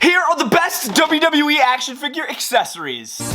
Here are the best WWE action figure accessories. This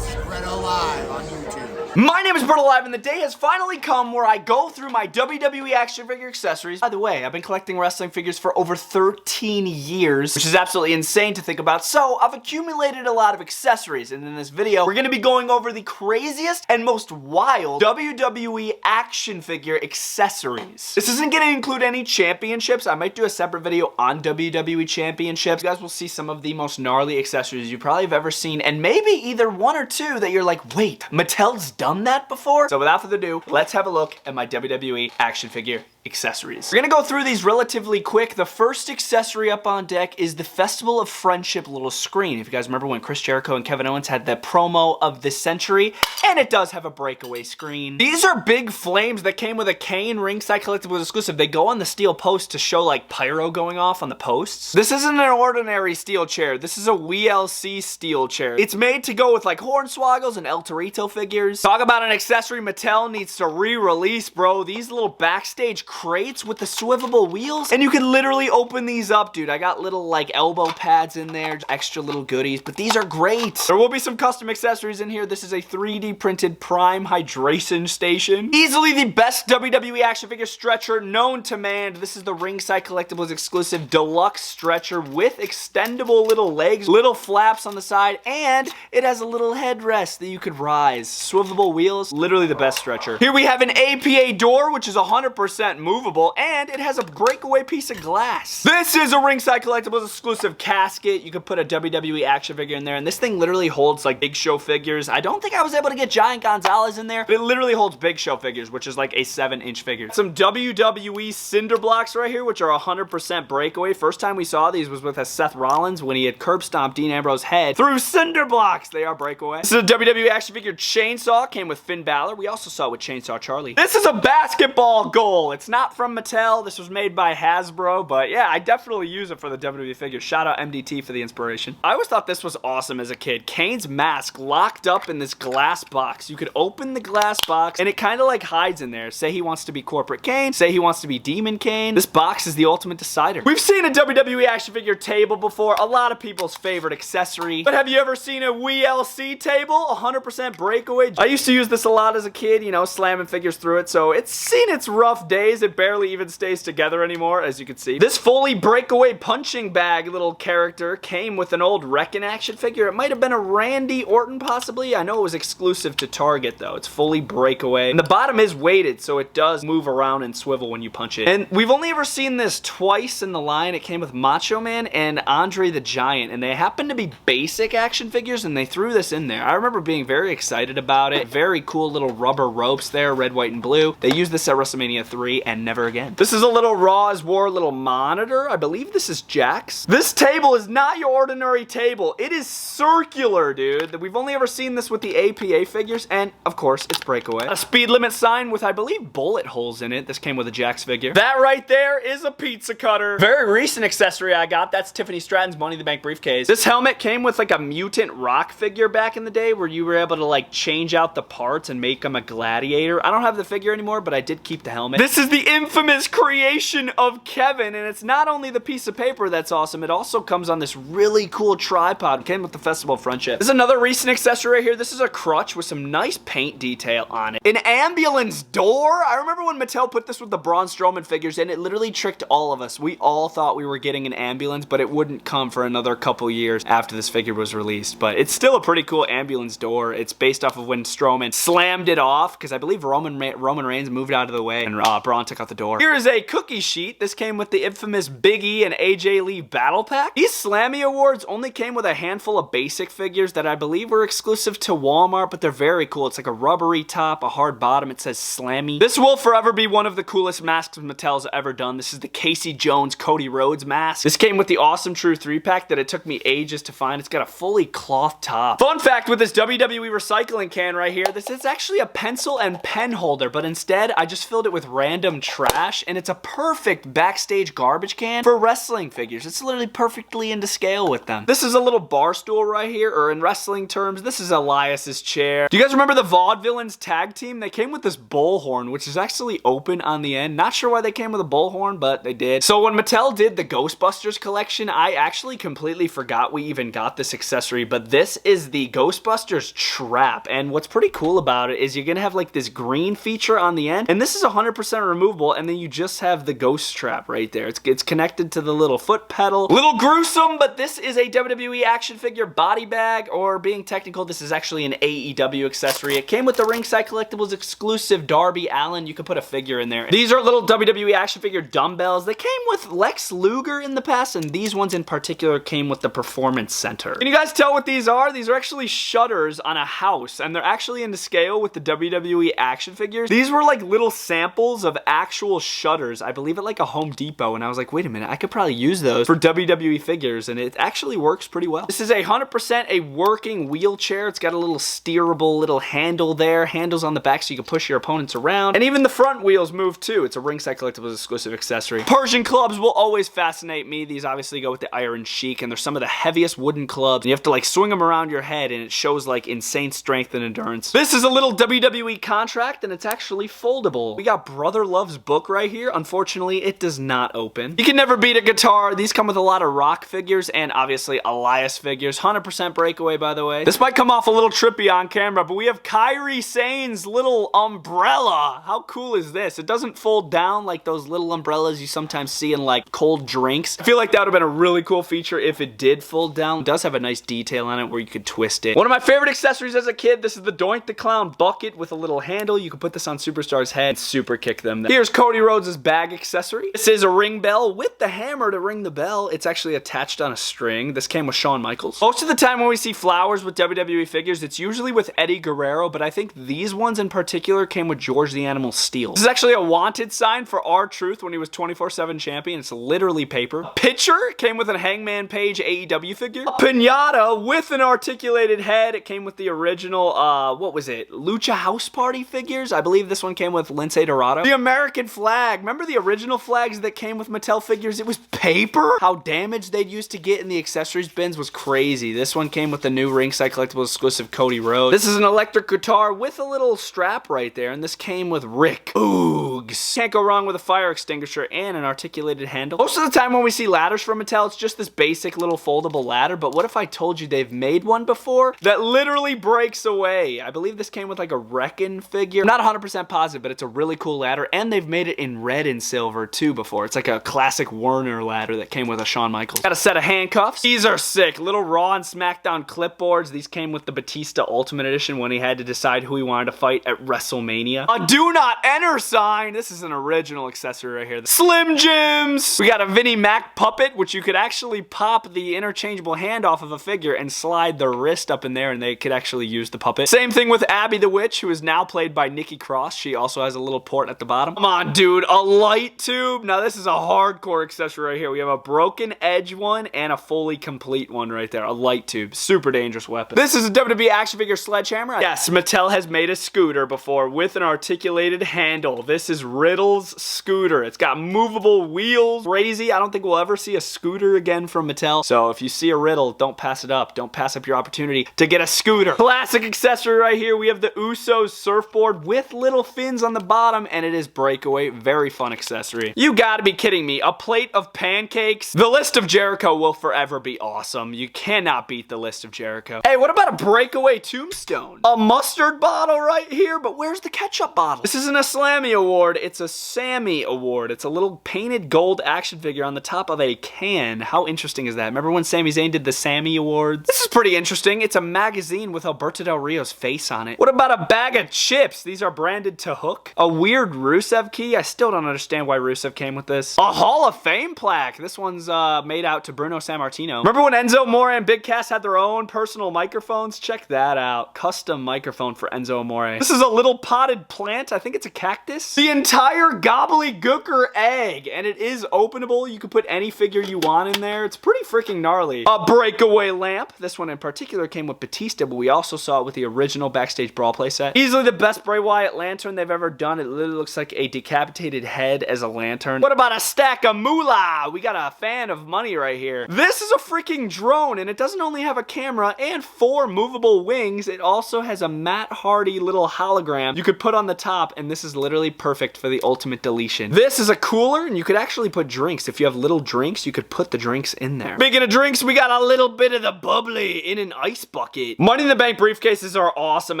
is Bretto live on YouTube. My name is Bretto Live, and the day has finally come where I go through my WWE action figure accessories. By the way, I've been collecting wrestling figures for over 13 years, which is absolutely insane to think about, so I've accumulated a lot of accessories, and in this video, we're gonna be going over the craziest and most wild WWE action figure accessories. This isn't gonna include any championships. I might do a separate video on WWE championships. You guys will see some of the most gnarly accessories you probably have ever seen, and maybe either one or two that you're like, wait, Mattel's done that before? So without further ado, let's have a look at my WWE action figure accessories. We're gonna go through these relatively quick. The first accessory up on deck is the Festival of Friendship little screen. If you guys remember when Chris Jericho and Kevin Owens had the promo of the century, and it does have a breakaway screen. These are big flames that came with a cane ringside collectibles exclusive. They go on the steel post to show like pyro going off on the posts. This isn't an ordinary steel chair. This is a WLC steel chair. It's made to go with like Hornswoggles and El Torito figures. Talk about an accessory Mattel needs to re-release, bro. These little Backstage crates with the swivelable wheels, and you can literally open these up, dude. I got little like elbow pads in there, extra little goodies, but these are great. There will be some custom accessories in here. This is a 3D printed Prime hydration station. Easily the best WWE action figure stretcher known to man. This is the Ringside Collectibles exclusive deluxe stretcher with extendable little legs, little flaps on the side, and it has a little headrest that you could rise. Swivelable wheels, literally the best stretcher. Here we have an APA door, which is 100% movable, and it has a breakaway piece of glass. This is a Ringside Collectibles exclusive casket. You could put a WWE action figure in there, and this thing literally holds like Big Show figures. I don't think I was able to get Giant Gonzalez in there, but it literally holds Big Show figures, which is like a 7-inch figure. Some WWE cinder blocks right here, which are 100% breakaway. First time we saw these was with a Seth Rollins when he had curb stomped Dean Ambrose's head through cinder blocks. They are breakaway. This is a WWE action figure chainsaw. Came with Finn Balor. We also saw it with Chainsaw Charlie. This is a basketball goal. It's not from Mattel. This was made by Hasbro, but yeah, I definitely use it for the WWE figure. Shout out MDT for the inspiration. I always thought this was awesome as a kid. Kane's mask locked up in this glass box. You could open the glass box and it kind of like hides in there. Say he wants to be Corporate Kane. Say he wants to be Demon Kane. This box is the ultimate decider. We've seen a WWE action figure table before. A lot of people's favorite accessory. But have you ever seen a WLC table? 100% breakaway. I used to use this a lot as a kid, you know, slamming figures through it. So it's seen its rough days. It barely even stays together anymore, as you can see. This fully breakaway punching bag little character came with an old Wreckin' action figure. It might have been a Randy Orton, possibly. I know it was exclusive to Target, though. It's fully breakaway. And the bottom is weighted, so it does move around and swivel when you punch it. And we've only ever seen this twice in the line. It came with Macho Man and Andre the Giant, and they happen to be basic action figures, and they threw this in there. I remember being very excited about it. Very cool little rubber ropes there, red, white, and blue. They used this at WrestleMania 3 and never again. This is a little Raw as War little monitor. I believe this is Jax. This table is not your ordinary table. It is circular, dude. We've only ever seen this with the APA figures, and of course, it's breakaway. A speed limit sign with, I believe, bullet holes in it. This came with a Jax figure. That right there is a pizza cutter. Very recent accessory I got. That's Tiffany Stratton's Money in the Bank briefcase. This helmet came with like a Mutant Rock figure back in the day where you were able to like change out the parts and make him a gladiator. I don't have the figure anymore, but I did keep the helmet. This is the infamous creation of Kevin, and it's not only the piece of paper that's awesome, it also comes on this really cool tripod. It came with the Festival of Friendship. This is another recent accessory right here. This is a crutch with some nice paint detail on it. An ambulance door. I remember when Mattel put this with the Braun Strowman figures, and it literally tricked all of us. We all thought we were getting an ambulance, but it wouldn't come for another couple years after this figure was released. But it's still a pretty cool ambulance door. It's based off of when Strowman slammed it off, because I believe Roman Reigns moved out of the way and Braun took out the door. Here is a cookie sheet. This came with the infamous Big E and AJ Lee battle pack. These Slammy Awards only came with a handful of basic figures that I believe were exclusive to Walmart, but they're very cool. It's like a rubbery top, a hard bottom. It says Slammy. This will forever be one of the coolest masks Mattel's ever done. This is the Casey Jones Cody Rhodes mask. This came with the Awesome True 3-pack that it took me ages to find. It's got a fully cloth top. Fun fact with this WWE recycling can right here, this is actually a pencil and pen holder, but instead I just filled it with random some trash, and it's a perfect backstage garbage can for wrestling figures. It's literally perfectly into scale with them. This is a little bar stool right here, or in wrestling terms, this is Elias's chair. Do you guys remember the Vaudevillains tag team? They came with this bullhorn, which is actually open on the end. Not sure why they came with a bullhorn, but they did. So when Mattel did the Ghostbusters collection, I actually completely forgot we even got this accessory, but this is the Ghostbusters trap. And what's pretty cool about it is you're gonna have like this green feature on the end, and this is 100% removable, and then you just have the ghost trap right there. It's connected to the little foot pedal. Little gruesome, but this is a WWE action figure body bag, or being technical, this is actually an AEW accessory. It came with the Ringside Collectibles exclusive Darby Allin. You could put a figure in there. These are little WWE action figure dumbbells. They came with Lex Luger in the past, and these ones in particular came with the Performance Center. Can you guys tell what these are? These are actually shutters on a house, and they're actually into scale with the WWE action figures. These were like little samples of actual shutters, I believe at like a Home Depot, and I was like, wait a minute, I could probably use those for WWE figures, and it actually works pretty well. This is 100% a working wheelchair. It's got a little steerable little handle there, handles on the back so you can push your opponents around, and even the front wheels move too. It's a Ringside Collectibles exclusive accessory. Persian clubs will always fascinate me. These obviously go with the Iron Sheik, and they're some of the heaviest wooden clubs. You have to like swing them around your head, and it shows like insane strength and endurance. This is a little WWE contract, and it's actually foldable. We got Brother Love's book right here. Unfortunately, it does not open. You can never beat a guitar. These come with a lot of Rock figures and obviously Elias figures. 100% breakaway, by the way. This might come off a little trippy on camera, but we have Kairi Sane's little umbrella. How cool is this? It doesn't fold down like those little umbrellas you sometimes see in like cold drinks. I feel like that would have been a really cool feature if it did fold down. It does have a nice detail on it where you could twist it. One of my favorite accessories as a kid, this is the Doink the Clown bucket with a little handle. You can put this on Superstar's head and super kick them. Here's Cody Rhodes' bag accessory. This is a ring bell with the hammer to ring the bell. It's actually attached on a string. This came with Shawn Michaels. Most of the time when we see flowers with WWE figures, it's usually with Eddie Guerrero, but I think these ones in particular came with George the Animal Steele. This is actually a wanted sign for R-Truth when he was 24/7 champion. It's literally paper. A pitcher came with a Hangman Page AEW figure. A pinata with an articulated head. It came with the original, what was it? Lucha House Party figures. I believe this one came with Lince Dorado. The American flag. Remember the original flags that came with Mattel figures? It was paper. How damaged they'd used to get in the accessories bins was crazy. This one came with the new Ringside Collectibles exclusive Cody Rhodes. This is an electric guitar with a little strap right there, and this came with Rick Boogs. Can't go wrong with a fire extinguisher and an articulated handle. Most of the time when we see ladders from Mattel, it's just this basic little foldable ladder, but what if I told you they've made one before that literally breaks away? I believe this came with like a Wreckin' figure. I'm not 100% positive, but it's a really cool ladder, and they've made it in red and silver too before. It's like a classic Werner ladder that came with a Shawn Michaels. Got a set of handcuffs. These are sick. Little Raw and SmackDown clipboards. These came with the Batista Ultimate Edition when he had to decide who he wanted to fight at WrestleMania. A do not enter sign. This is an original accessory right here. The Slim Jims. We got a Vinnie Mac puppet, which you could actually pop the interchangeable hand off of a figure and slide the wrist up in there, and they could actually use the puppet. Same thing with Abby the Witch, who is now played by Nikki Cross. She also has a little port at the bottom. Come on, dude. A light tube. Now, this is a hardcore accessory right here. We have a broken edge one and a fully complete one right there. A light tube. Super dangerous weapon. This is a WWE action figure sledgehammer. Yes, Mattel has made a scooter before with an articulated handle. This is Riddle's scooter. It's got movable wheels. Crazy. I don't think we'll ever see a scooter again from Mattel. So if you see a Riddle, don't pass it up. Don't pass up your opportunity to get a scooter. Classic accessory right here. We have the Usos surfboard with little fins on the bottom, and it is breakaway. Very fun accessory. You gotta be kidding me. A plate of pancakes. The List of Jericho will forever be awesome. You cannot beat the List of Jericho. Hey, what about a breakaway tombstone? A mustard bottle right here, but where's the ketchup bottle? This isn't a Slammy award. It's a Sammy award. It's a little painted gold action figure on the top of a can. How interesting is that? Remember when Sami Zayn did the Sammy Awards? This is pretty interesting. It's a magazine with Alberto Del Rio's face on it. What about a bag of chips? These are branded to Hook. A weird Rusev key. I still don't understand why Rusev came with this. A Hall of Fame plaque. This one's made out to Bruno Sammartino. Remember when Enzo Amore and Big Cass had their own personal microphones? Check that out. Custom microphone for Enzo Amore. This is a little potted plant. I think it's a cactus. The entire gobbledygooker egg, and it is openable. You can put any figure you want in there. It's pretty freaking gnarly. A breakaway lamp. This this one in particular came with Batista, but we also saw it with the original Backstage Brawl playset. Easily the best Bray Wyatt lantern they've ever done. It literally looks like a decapitated head as a lantern. What about a stack of moolah? We got a fan of money right here. This is a freaking drone, and it doesn't only have a camera and 4 movable wings. It also has a Matt Hardy little hologram you could put on the top, and this is literally perfect for the ultimate deletion. This is a cooler, and you could actually put drinks. If you have little drinks, you could put the drinks in there. Speaking of drinks, we got a little bit of the bubbly in an ice bucket. Money in the Bank briefcases are awesome,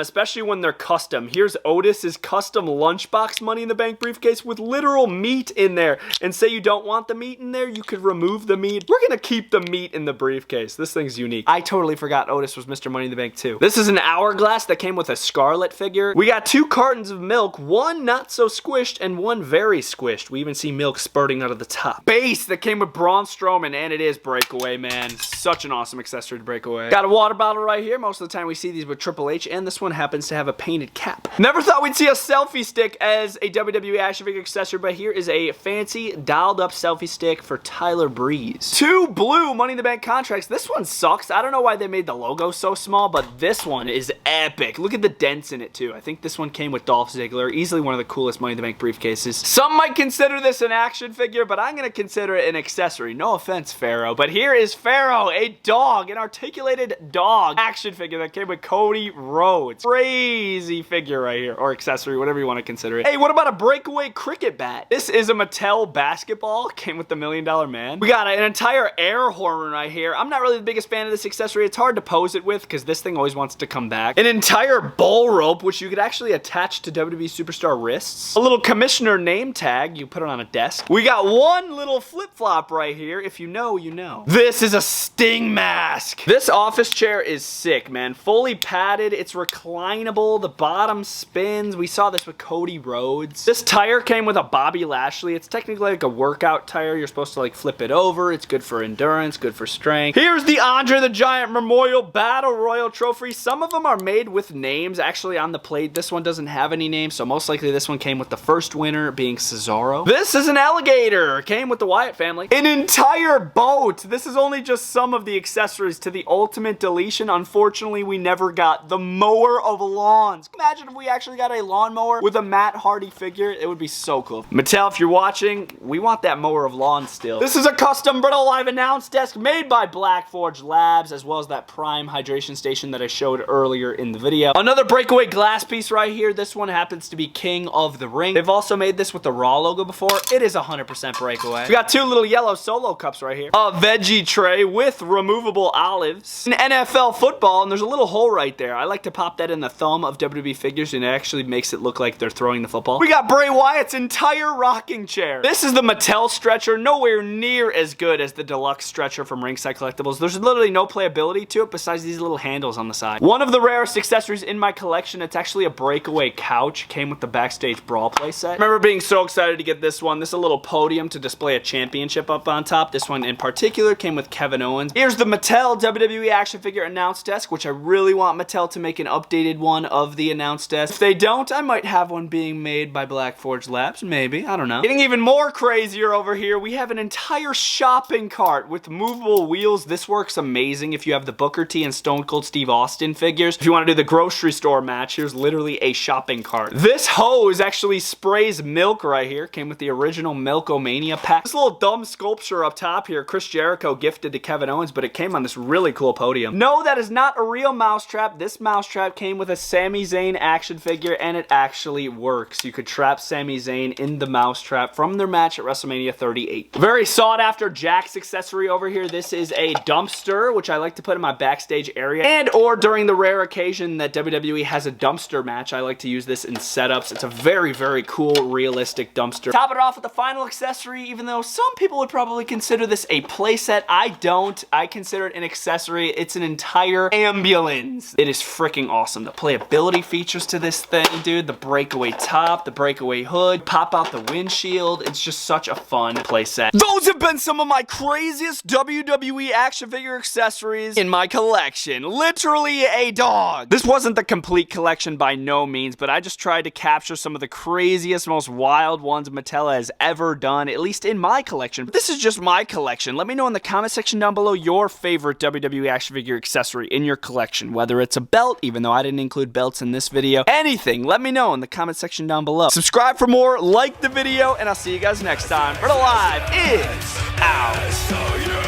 especially when they're custom. Here's Otis's custom lunchbox Money in the Bank briefcase with literal meat in there. And say you don't want the meat in there, you could remove the meat. We're gonna keep the meat in the briefcase. This thing's unique. I totally forgot Otis was Mr. Money in the Bank too. This is an hourglass that came with a Scarlet figure. We got 2 cartons of milk, one not so squished and one very squished. We even see milk spurting out of the top. Base that came with Braun Strowman, and it is Breakaway, man. Such an awesome accessory to Breakaway. Got a water bottle right here. Most of the time we see these with Triple H, and this one happens to have a painted cap. Never thought we'd see a selfie stick as a WWE action figure accessory, but here is a fancy dialed up selfie stick for Tyler Breeze. 2 blue Money in the Bank contracts. This one sucks. I don't know why they made the logo so small, but this one is epic. Look at the dents in it too. I think this one came with Dolph Ziggler. Easily one of the coolest Money in the Bank briefcases. Some might consider this an action figure, but I'm gonna consider it an accessory. No offense, Pharaoh, but here is Pharaoh, a dog, an articulated dog action figure that came with Cody Rhodes. Crazy figure right here, or accessory, whatever you want to consider it. Hey, what about a Breakaway cricket bat? This is a Mattel basketball, came with the $1 Million Man. We got an entire air horn right here. I'm not really the biggest fan of this accessory. It's hard to pose it with because this thing always wants to come back. An entire bull rope, which you could actually attach to WWE Superstar wrists. A little commissioner name tag. You put it on a desk. We got one little flip-flop right here. If you know, you know. This is a Sting mask. This office chair is sick, man. Fully padded. It's reclinable. The bottom spins. We saw this with Cody Rhodes. This tire came with a Bobby Lashley. It's technically like a workout tire. You're supposed to like flip it over. It's good for endurance, good for strength. Here's the Andre the Giant Memorial Battle Royal Trophy. Some of them are made with names actually on the plate. This one doesn't have any names, so most likely this one came with the first winner being Cesaro. This is an alligator. Came with the Wyatt family. An entire boat. This is only just some of the accessories to the ultimate deletion. Unfortunately, we never got the mower of lawns. Imagine if we actually got a lawnmower with a Matt Hardy figure. It would be so cool. Mattel, if you're watching, we want that mower of lawns still. This is a custom Bretto Live announce desk made by Black Forge Labs, as well as that Prime hydration station that I showed earlier in the video. Another Breakaway glass piece right here. This one happens to be King of the Ring. They've also made this with the Raw logo before. It is 100% Breakaway. We got 2 little yellow Solo cups right here. A veggie tray with removable olives. An NFL football, and there's a little hole right there. I like to pop that in the thumb of WWE figures, and it actually makes it look like they're throwing the football. We got Bray Wyatt's entire rocking chair. This is the Mattel stretcher, nowhere near as good as the deluxe stretcher from Ringside Collectibles. There's literally no playability to it besides these little handles on the side. One of the rarest accessories in my collection. It's actually a Breakaway couch. Came with the Backstage Brawl playset. I remember being so excited to get this one. This is a little podium to display a championship up on top. This one in particular came with Kevin Owens. Here's the Mattel WWE action figure announce desk, which I really want Mattel to make an updated one of the announce desk. If they don't, I might have one being made by Black Forge Labs. Maybe. I don't know. Getting even more crazier over here, we have an entire shopping cart with movable wheels. This works amazing if you have the Booker T and Stone Cold Steve Austin figures. If you want to do the grocery store match, here's literally a shopping cart. This hose actually sprays milk right here. Came with the original Milkomania pack. This little dumb sculpture up top here, Chris Jericho gifted to Kevin Owens, but it came on this really cool podium. No, that is not a real mousetrap. This mousetrap came with a Sami Zayn action figure, and it actually works. You could trap Sami Zayn in the mousetrap from their match at WrestleMania 38. Very sought after Jack's accessory over here. This is a dumpster, which I like to put in my backstage area, and or during the rare occasion that WWE has a dumpster match, I like to use this in setups. It's a very, very cool, realistic dumpster. Top it off with the final accessory, even though some people would probably consider this a playset. I don't. I consider it an accessory. It's an entire ambulance. It is freaking awesome. The playability features to this thing, dude. The breakaway top, the breakaway hood, pop out the windshield. It's just such a fun playset. Those have been some of my craziest WWE action figure accessories in my collection. Literally a dog. This wasn't the complete collection by no means, but I just tried to capture some of the craziest, most wild ones Mattel has ever done, at least in my collection. But this is just my collection. Let me know in the comment section down below your favorite WWE WWE action figure accessory in your collection, whether it's a belt, even though I didn't include belts in this video, anything, let me know in the comment section down below. Subscribe for more, like the video, and I'll see you guys next time. Bretto Live is out.